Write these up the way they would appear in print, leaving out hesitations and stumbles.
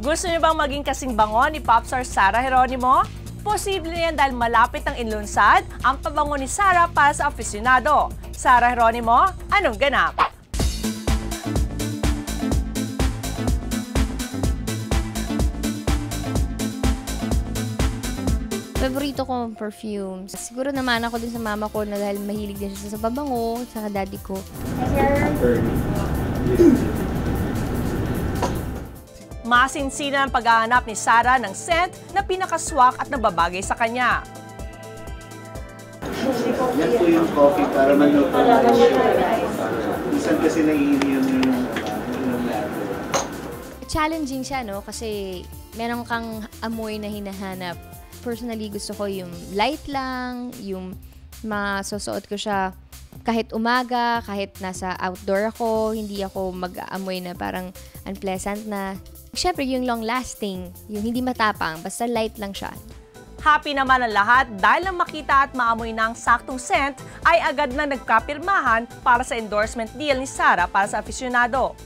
Gusto niyo bang maging kasing bango ni popstar Sarah Geronimo? Posible yan dahil malapit ang inlunsad ang pabango ni Sarah para sa aficionado. Sarah Geronimo, anong ganap? Favorito kong perfumes. Siguro naman ako din sa mama ko na dahil mahilig din siya sa pabango, sa daddy ko. Masinsinan ang paghahanap ni Sarah ng scent na pinakaswak at nababagay sa kanya. Yan po yung coffee para maluto. Minsan kasi naiininom yung Challenging siya, no? Kasi meron kang amoy na hinahanap. Personally, gusto ko yung light lang, yung masusuot ko siya kahit umaga, kahit nasa outdoor ako, hindi ako mag-aamoy na parang unpleasant na. Siyempre, yung long-lasting, yung hindi matapang, basta light lang siya. Happy naman ang lahat dahil nang makita at maamoy ng saktong scent ay agad na nagkapirmahan para sa endorsement deal ni Sarah para sa aficionado.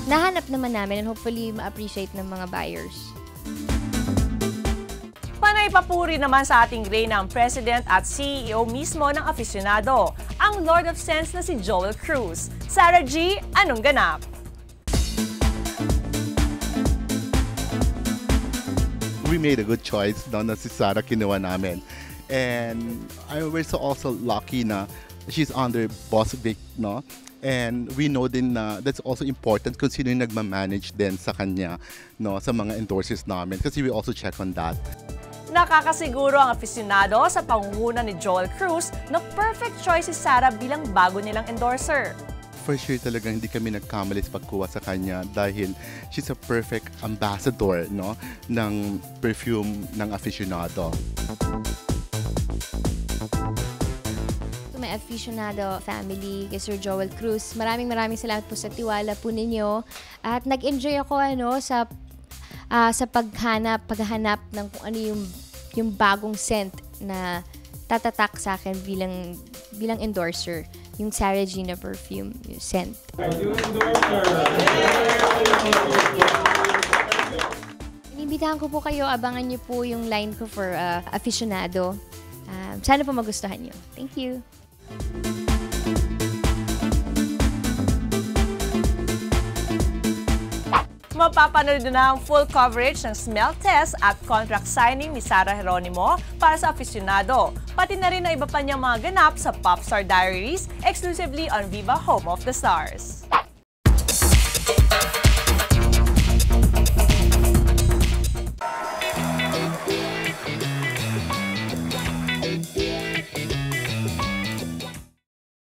Nahanap naman namin and hopefully ma-appreciate ng mga buyers. Panay papuri naman sa ating reyna ang President at CEO mismo ng aficionado, ang Lord of Scents na si Joel Cruz. Sarah G, anong ganap? We made a good choice na si Sarah kinuha namin. And we're so also lucky na she's under Boss Vic, no? And we know din na that's also important kung sino yung nagmamanage din sa kanya, no, sa mga endorsers namin kasi we also check on that. Nakakasiguro ang aficionado sa pangunguna ni Joel Cruz na perfect choice si Sarah bilang bago nilang endorser. For sure talaga hindi kami nagkamali sa pagkuha sa kanya dahil she's a perfect ambassador, no, ng perfume ng aficionado. My aficionado family, kay Sir Joel Cruz. Maraming salamat po sa tiwala po ninyo. At nag-enjoy ako sa paghanap ng kung ano yung bagong scent na tatatak sa akin bilang endorser, yung Sarah Gina perfume yung scent. Inimbitahan ko po kayo, abangan niyo po yung line ko for aficionado. Sana po magustuhan niyo. Thank you. Mapapanood na ang full coverage ng smell test at contract signing ni Sarah Geronimo para sa aficionado. Pati na rin ang iba pa niyang mga ganap sa Popstar Diaries exclusively on Viva Home of the Stars.